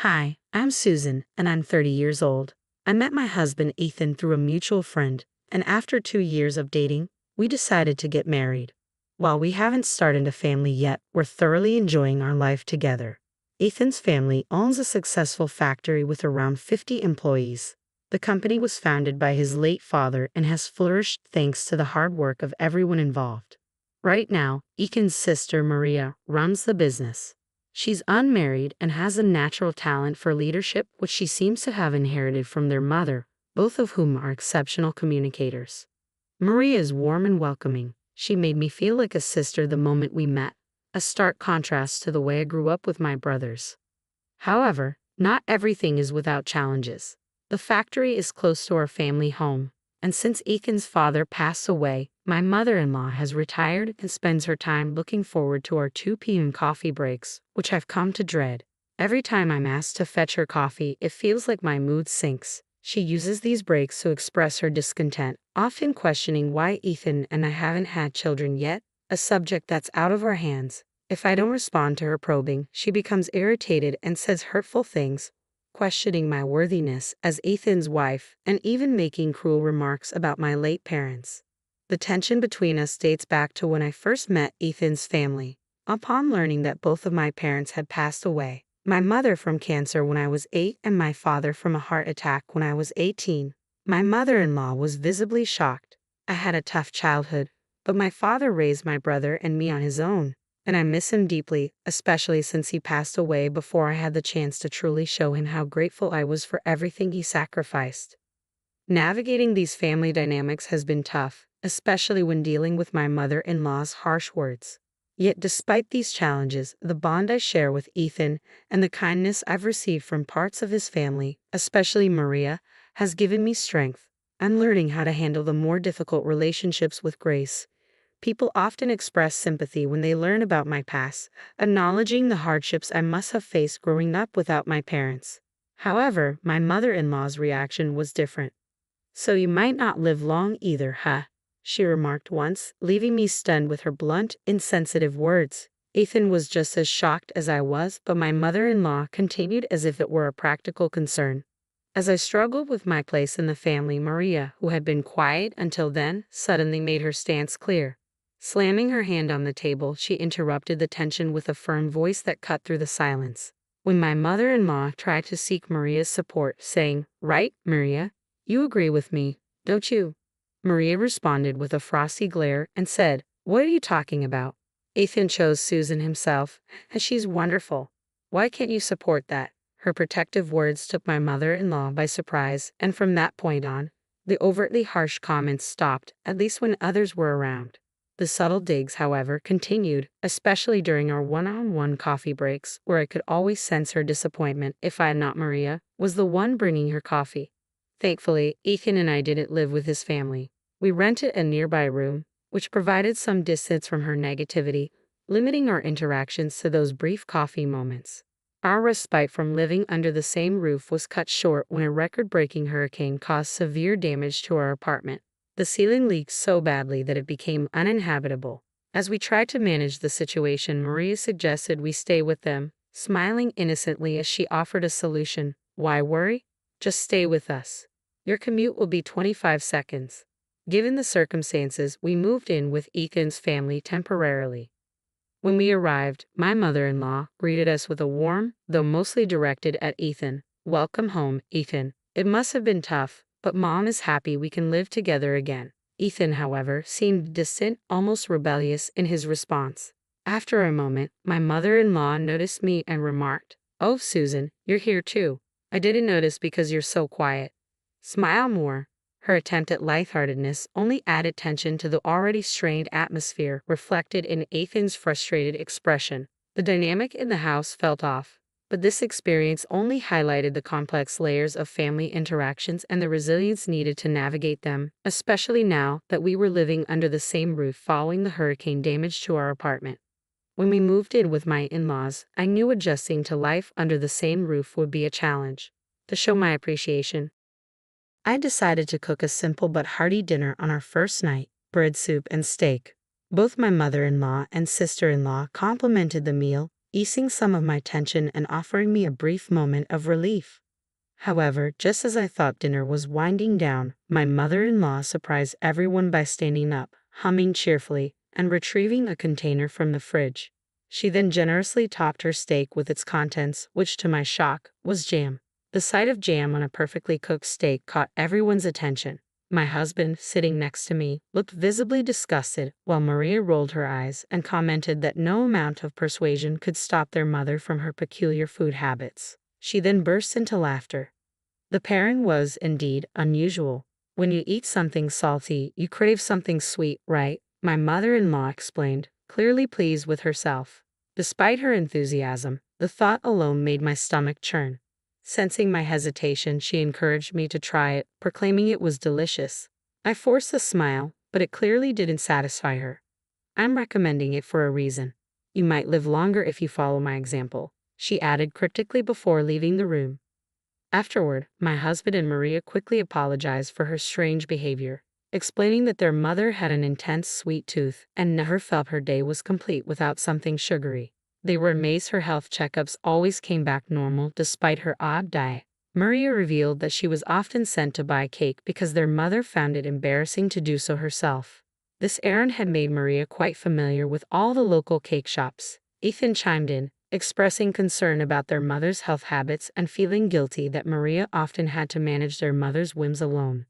Hi, I'm Susan, and I'm 30 years old. I met my husband Ethan through a mutual friend, and after 2 years of dating, we decided to get married. While we haven't started a family yet, we're thoroughly enjoying our life together. Ethan's family owns a successful factory with around 50 employees. The company was founded by his late father and has flourished thanks to the hard work of everyone involved. Right now, Ethan's sister Maria runs the business. She's unmarried and has a natural talent for leadership, which she seems to have inherited from their mother, both of whom are exceptional communicators. Maria is warm and welcoming. She made me feel like a sister the moment we met, a stark contrast to the way I grew up with my brothers. However, not everything is without challenges. The factory is close to our family home, and since Ethan's father passed away, my mother-in-law has retired and spends her time looking forward to our 2 p.m. coffee breaks, which I've come to dread. Every time I'm asked to fetch her coffee, it feels like my mood sinks. She uses these breaks to express her discontent, often questioning why Ethan and I haven't had children yet, a subject that's out of our hands. If I don't respond to her probing, she becomes irritated and says hurtful things, questioning my worthiness as Ethan's wife and even making cruel remarks about my late parents. The tension between us dates back to when I first met Ethan's family. Upon learning that both of my parents had passed away, my mother from cancer when I was 8 and my father from a heart attack when I was 18, my mother-in-law was visibly shocked. I had a tough childhood, but my father raised my brother and me on his own, and I miss him deeply, especially since he passed away before I had the chance to truly show him how grateful I was for everything he sacrificed. Navigating these family dynamics has been tough, especially when dealing with my mother-in-law's harsh words. Yet despite these challenges, the bond I share with Ethan and the kindness I've received from parts of his family, especially Maria, has given me strength. I'm learning how to handle the more difficult relationships with grace. People often express sympathy when they learn about my past, acknowledging the hardships I must have faced growing up without my parents. However, my mother-in-law's reaction was different. "So you might not live long either, huh?" she remarked once, leaving me stunned with her blunt, insensitive words. Ethan was just as shocked as I was, but my mother-in-law continued as if it were a practical concern. As I struggled with my place in the family, Maria, who had been quiet until then, suddenly made her stance clear. Slamming her hand on the table, she interrupted the tension with a firm voice that cut through the silence. When my mother-in-law tried to seek Maria's support, saying, "Right, Maria? You agree with me, don't you?" Maria responded with a frosty glare and said, "What are you talking about? Ethan chose Susan himself, and she's wonderful. Why can't you support that?" Her protective words took my mother-in-law by surprise, and from that point on, the overtly harsh comments stopped, at least when others were around. The subtle digs, however, continued, especially during our one-on-one coffee breaks, where I could always sense her disappointment if I, not Maria, was the one bringing her coffee. Thankfully, Ethan and I didn't live with his family. We rented a nearby room, which provided some distance from her negativity, limiting our interactions to those brief coffee moments. Our respite from living under the same roof was cut short when a record-breaking hurricane caused severe damage to our apartment. The ceiling leaked so badly that it became uninhabitable. As we tried to manage the situation, Maria suggested we stay with them, smiling innocently as she offered a solution. "Why worry? Just stay with us. Your commute will be 25 seconds." Given the circumstances, we moved in with Ethan's family temporarily. When we arrived, my mother-in-law greeted us with a warm, though mostly directed at Ethan, "Welcome home, Ethan. It must have been tough, but Mom is happy we can live together again." Ethan, however, seemed distant, almost rebellious in his response. After a moment, my mother-in-law noticed me and remarked, "Oh, Susan, you're here too. I didn't notice because you're so quiet. Smile more." Her attempt at lightheartedness only added tension to the already strained atmosphere reflected in Ethan's frustrated expression. The dynamic in the house felt off, but this experience only highlighted the complex layers of family interactions and the resilience needed to navigate them, especially now that we were living under the same roof following the hurricane damage to our apartment. When we moved in with my in-laws, I knew adjusting to life under the same roof would be a challenge. To show my appreciation, I decided to cook a simple but hearty dinner on our first night: bread soup and steak. Both my mother-in-law and sister-in-law complimented the meal, easing some of my tension and offering me a brief moment of relief. However, just as I thought dinner was winding down, my mother-in-law surprised everyone by standing up, humming cheerfully, and retrieving a container from the fridge. She then generously topped her steak with its contents, which to my shock, was jam. The sight of jam on a perfectly cooked steak caught everyone's attention. My husband, sitting next to me, looked visibly disgusted, while Maria rolled her eyes and commented that no amount of persuasion could stop their mother from her peculiar food habits. She then burst into laughter. The pairing was, indeed, unusual. When you eat something salty, you crave something sweet, right? My mother-in-law explained, clearly pleased with herself. Despite her enthusiasm, the thought alone made my stomach churn. Sensing my hesitation, she encouraged me to try it, proclaiming it was delicious. I forced a smile, but it clearly didn't satisfy her. I'm recommending it for a reason. You might live longer if you follow my example, she added cryptically before leaving the room. Afterward, my husband and Maria quickly apologized for her strange behavior, explaining that their mother had an intense sweet tooth and never felt her day was complete without something sugary. They were amazed her health checkups always came back normal despite her odd diet. Maria revealed that she was often sent to buy cake because their mother found it embarrassing to do so herself. This errand had made Maria quite familiar with all the local cake shops. Ethan chimed in, expressing concern about their mother's health habits and feeling guilty that Maria often had to manage their mother's whims alone.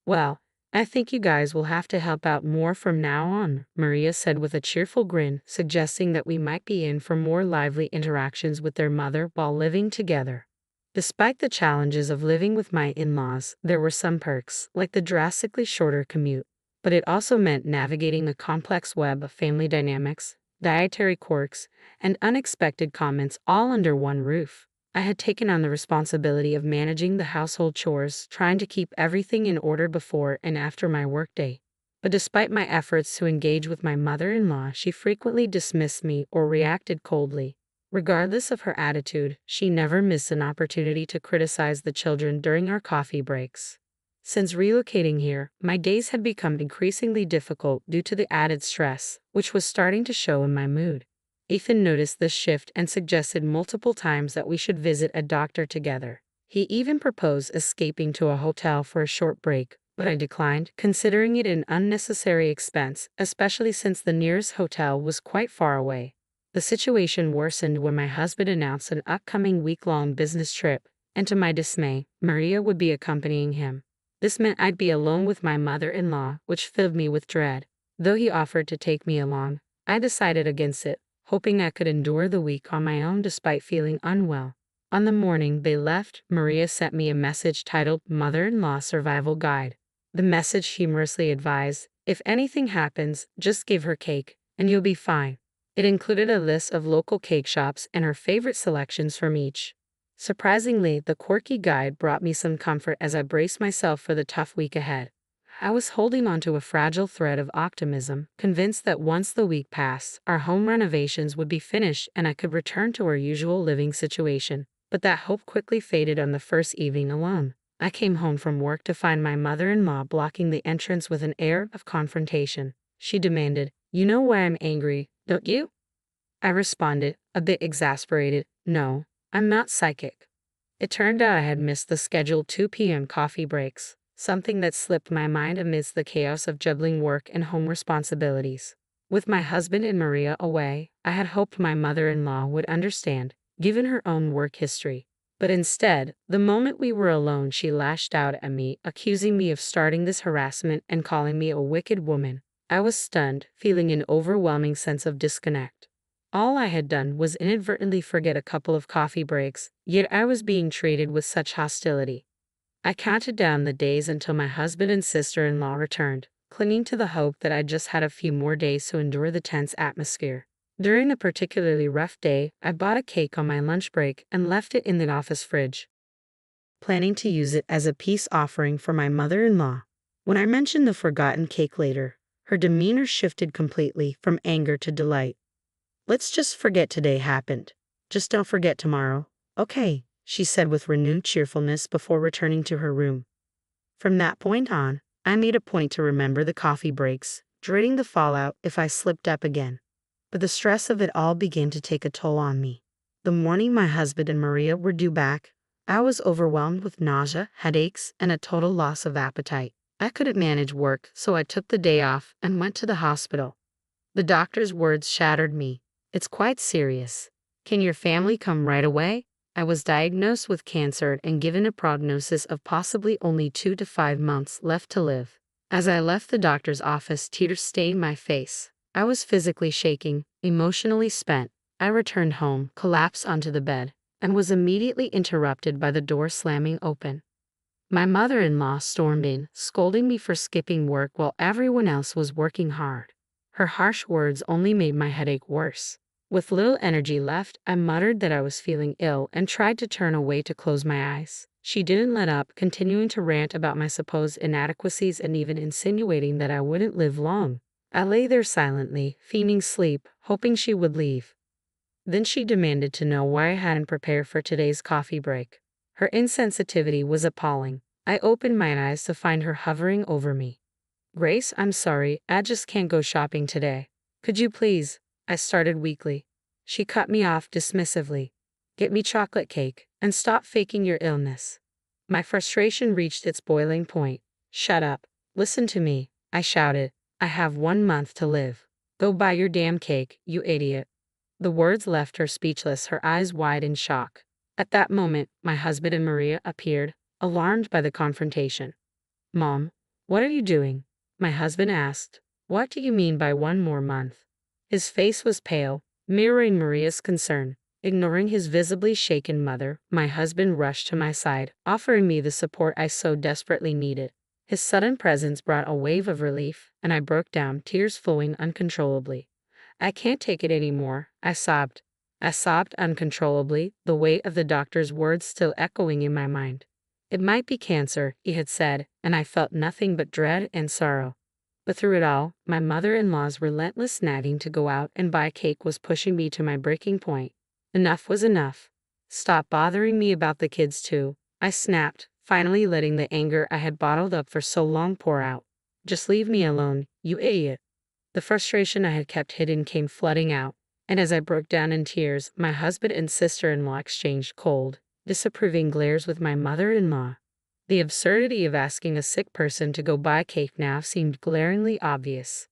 Well, I think you guys will have to help out more from now on, Maria said with a cheerful grin, suggesting that we might be in for more lively interactions with their mother while living together. Despite the challenges of living with my in-laws, there were some perks, like the drastically shorter commute. But it also meant navigating the complex web of family dynamics, dietary quirks, and unexpected comments all under one roof. I had taken on the responsibility of managing the household chores, trying to keep everything in order before and after my workday. But despite my efforts to engage with my mother-in-law, she frequently dismissed me or reacted coldly. Regardless of her attitude, she never missed an opportunity to criticize the children during our coffee breaks. Since relocating here, my days had become increasingly difficult due to the added stress, which was starting to show in my mood. Ethan noticed this shift and suggested multiple times that we should visit a doctor together. He even proposed escaping to a hotel for a short break, but I declined, considering it an unnecessary expense, especially since the nearest hotel was quite far away. The situation worsened when my husband announced an upcoming week-long business trip, and to my dismay, Maria would be accompanying him. This meant I'd be alone with my mother-in-law, which filled me with dread. Though he offered to take me along, I decided against it, hoping I could endure the week on my own despite feeling unwell. On the morning they left, Maria sent me a message titled Mother-in-Law Survival Guide. The message humorously advised, if anything happens, just give her cake, and you'll be fine. It included a list of local cake shops and her favorite selections from each. Surprisingly, the quirky guide brought me some comfort as I braced myself for the tough week ahead. I was holding onto a fragile thread of optimism, convinced that once the week passed, our home renovations would be finished and I could return to our usual living situation. But that hope quickly faded on the first evening alone. I came home from work to find my mother-in-law blocking the entrance with an air of confrontation. She demanded, "You know why I'm angry, don't you?" I responded, a bit exasperated, "No, I'm not psychic." It turned out I had missed the scheduled 2 p.m. coffee breaks, something that slipped my mind amidst the chaos of juggling work and home responsibilities. With my husband and Maria away, I had hoped my mother-in-law would understand, given her own work history. But instead, the moment we were alone, she lashed out at me, accusing me of starting this harassment and calling me a wicked woman. I was stunned, feeling an overwhelming sense of disconnect. All I had done was inadvertently forget a couple of coffee breaks, yet I was being treated with such hostility. I counted down the days until my husband and sister-in-law returned, clinging to the hope that I just had a few more days to endure the tense atmosphere. During a particularly rough day, I bought a cake on my lunch break and left it in the office fridge, planning to use it as a peace offering for my mother-in-law. When I mentioned the forgotten cake later, her demeanor shifted completely from anger to delight. "Let's just forget today happened. Just don't forget tomorrow, okay?" she said with renewed cheerfulness before returning to her room. From that point on, I made a point to remember the coffee breaks, dreading the fallout if I slipped up again. But the stress of it all began to take a toll on me. The morning my husband and Maria were due back, I was overwhelmed with nausea, headaches, and a total loss of appetite. I couldn't manage work, so I took the day off and went to the hospital. The doctor's words shattered me. "It's quite serious. Can your family come right away?" I was diagnosed with cancer and given a prognosis of possibly only 2 to 5 months left to live. As I left the doctor's office, tears stained my face. I was physically shaking, emotionally spent. I returned home, collapsed onto the bed, and was immediately interrupted by the door slamming open. My mother-in-law stormed in, scolding me for skipping work while everyone else was working hard. Her harsh words only made my headache worse. With little energy left, I muttered that I was feeling ill and tried to turn away to close my eyes. She didn't let up, continuing to rant about my supposed inadequacies and even insinuating that I wouldn't live long. I lay there silently, feigning sleep, hoping she would leave. Then she demanded to know why I hadn't prepared for today's coffee break. Her insensitivity was appalling. I opened my eyes to find her hovering over me. "Grace, I'm sorry, I just can't go shopping today. Could you please?" I started weakly. She cut me off dismissively. "Get me chocolate cake, and stop faking your illness." My frustration reached its boiling point. "Shut up. Listen to me," I shouted. "I have 1 month to live. Go buy your damn cake, you idiot." The words left her speechless, her eyes wide in shock. At that moment, my husband and Maria appeared, alarmed by the confrontation. "Mom, what are you doing?" my husband asked. "What do you mean by 1 more month?" His face was pale, mirroring Maria's concern. Ignoring his visibly shaken mother, my husband rushed to my side, offering me the support I so desperately needed. His sudden presence brought a wave of relief, and I broke down, tears flowing uncontrollably. "I can't take it anymore," I sobbed. I sobbed uncontrollably, the weight of the doctor's words still echoing in my mind. It might be cancer, he had said, and I felt nothing but dread and sorrow. But through it all, my mother-in-law's relentless nagging to go out and buy cake was pushing me to my breaking point. Enough was enough. "Stop bothering me about the kids too," I snapped, finally letting the anger I had bottled up for so long pour out. "Just leave me alone, you idiot." The frustration I had kept hidden came flooding out, and as I broke down in tears, my husband and sister-in-law exchanged cold, disapproving glares with my mother-in-law. The absurdity of asking a sick person to go buy cake now seemed glaringly obvious.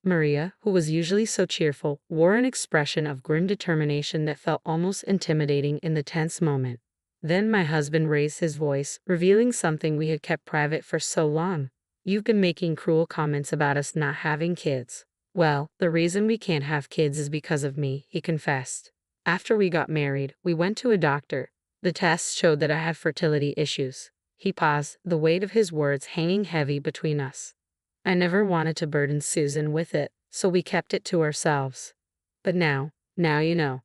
Maria, who was usually so cheerful, wore an expression of grim determination that felt almost intimidating in the tense moment. Then my husband raised his voice, revealing something we had kept private for so long. "You've been making cruel comments about us not having kids." "Well, the reason we can't have kids is because of me," he confessed. "After we got married, we went to a doctor. The tests showed that I have fertility issues." He paused, the weight of his words hanging heavy between us. "I never wanted to burden Susan with it, so we kept it to ourselves. But now you know."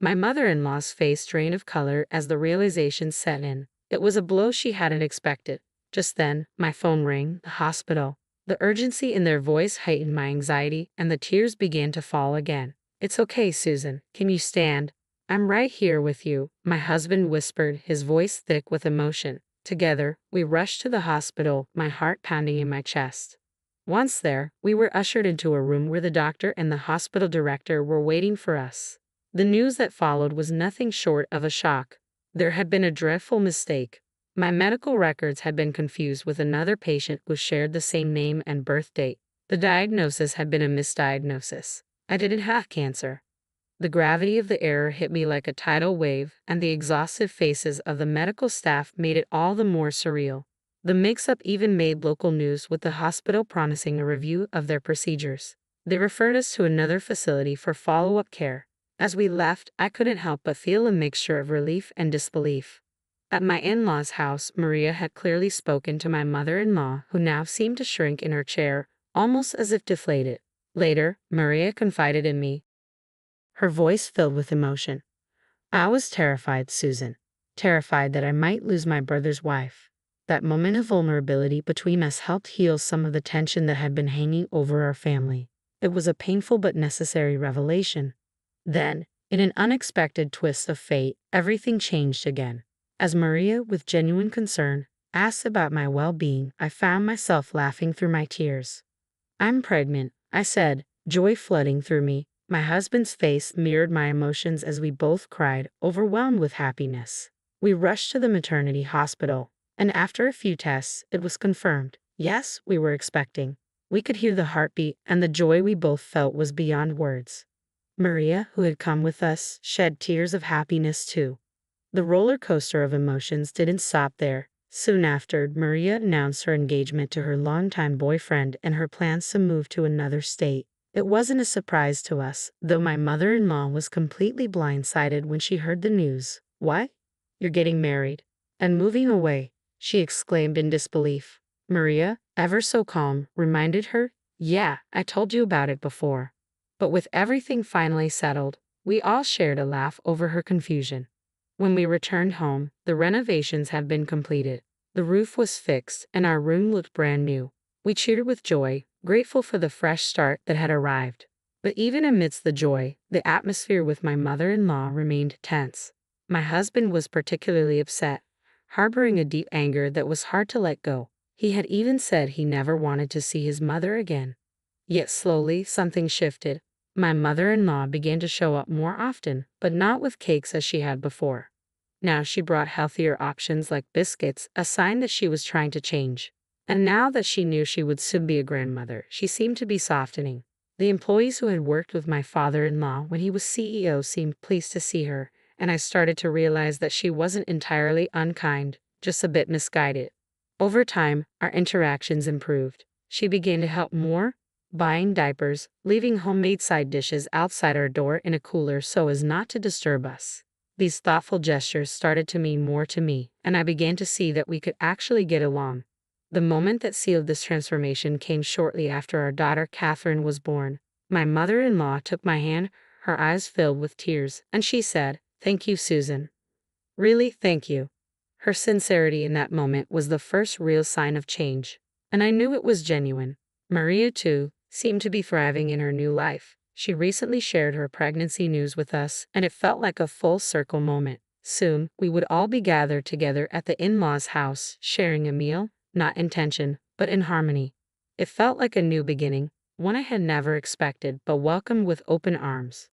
My mother-in-law's face drained of color as the realization set in. It was a blow she hadn't expected. Just then, my phone rang, the hospital. The urgency in their voice heightened my anxiety, and the tears began to fall again. "It's okay, Susan. Can you stand?" "I'm right here with you," my husband whispered, his voice thick with emotion. Together, we rushed to the hospital, my heart pounding in my chest. Once there, we were ushered into a room where the doctor and the hospital director were waiting for us. The news that followed was nothing short of a shock. There had been a dreadful mistake. My medical records had been confused with another patient who shared the same name and birth date. The diagnosis had been a misdiagnosis. I didn't have cancer. The gravity of the error hit me like a tidal wave, and the exhausted faces of the medical staff made it all the more surreal. The mix-up even made local news, with the hospital promising a review of their procedures. They referred us to another facility for follow-up care. As we left, I couldn't help but feel a mixture of relief and disbelief. At my in-laws' house, Maria had clearly spoken to my mother-in-law, who now seemed to shrink in her chair, almost as if deflated. Later, Maria confided in me, her voice filled with emotion. "I was terrified, Susan. Terrified that I might lose my brother's wife." That moment of vulnerability between us helped heal some of the tension that had been hanging over our family. It was a painful but necessary revelation. Then, in an unexpected twist of fate, everything changed again. As Maria, with genuine concern, asked about my well-being, I found myself laughing through my tears. "I'm pregnant," I said, joy flooding through me. My husband's face mirrored my emotions as we both cried, overwhelmed with happiness. We rushed to the maternity hospital, and after a few tests, it was confirmed. Yes, we were expecting. We could hear the heartbeat, and the joy we both felt was beyond words. Maria, who had come with us, shed tears of happiness too. The roller coaster of emotions didn't stop there. Soon after, Maria announced her engagement to her longtime boyfriend and her plans to move to another state. It wasn't a surprise to us, though my mother-in-law was completely blindsided when she heard the news. "What? You're getting married and moving away?" she exclaimed in disbelief. Maria, ever so calm, reminded her, "Yeah, I told you about it before." But with everything finally settled, we all shared a laugh over her confusion. When we returned home, the renovations had been completed. The roof was fixed, and our room looked brand new. We cheered with joy, grateful for the fresh start that had arrived. But even amidst the joy, the atmosphere with my mother-in-law remained tense. My husband was particularly upset, harboring a deep anger that was hard to let go. He had even said he never wanted to see his mother again. Yet slowly, something shifted. My mother-in-law began to show up more often, but not with cakes as she had before. Now she brought healthier options like biscuits, a sign that she was trying to change. And now that she knew she would soon be a grandmother, she seemed to be softening. The employees who had worked with my father-in-law when he was CEO seemed pleased to see her, and I started to realize that she wasn't entirely unkind, just a bit misguided. Over time, our interactions improved. She began to help more, buying diapers, leaving homemade side dishes outside our door in a cooler so as not to disturb us. These thoughtful gestures started to mean more to me, and I began to see that we could actually get along. The moment that sealed this transformation came shortly after our daughter Catherine was born. My mother-in-law took my hand, her eyes filled with tears, and she said, "Thank you, Susan. Really, thank you." Her sincerity in that moment was the first real sign of change, and I knew it was genuine. Maria, too, seemed to be thriving in her new life. She recently shared her pregnancy news with us, and it felt like a full circle moment. Soon, we would all be gathered together at the in-laws' house, sharing a meal, not in tension, but in harmony. It felt like a new beginning, one I had never expected but welcomed with open arms.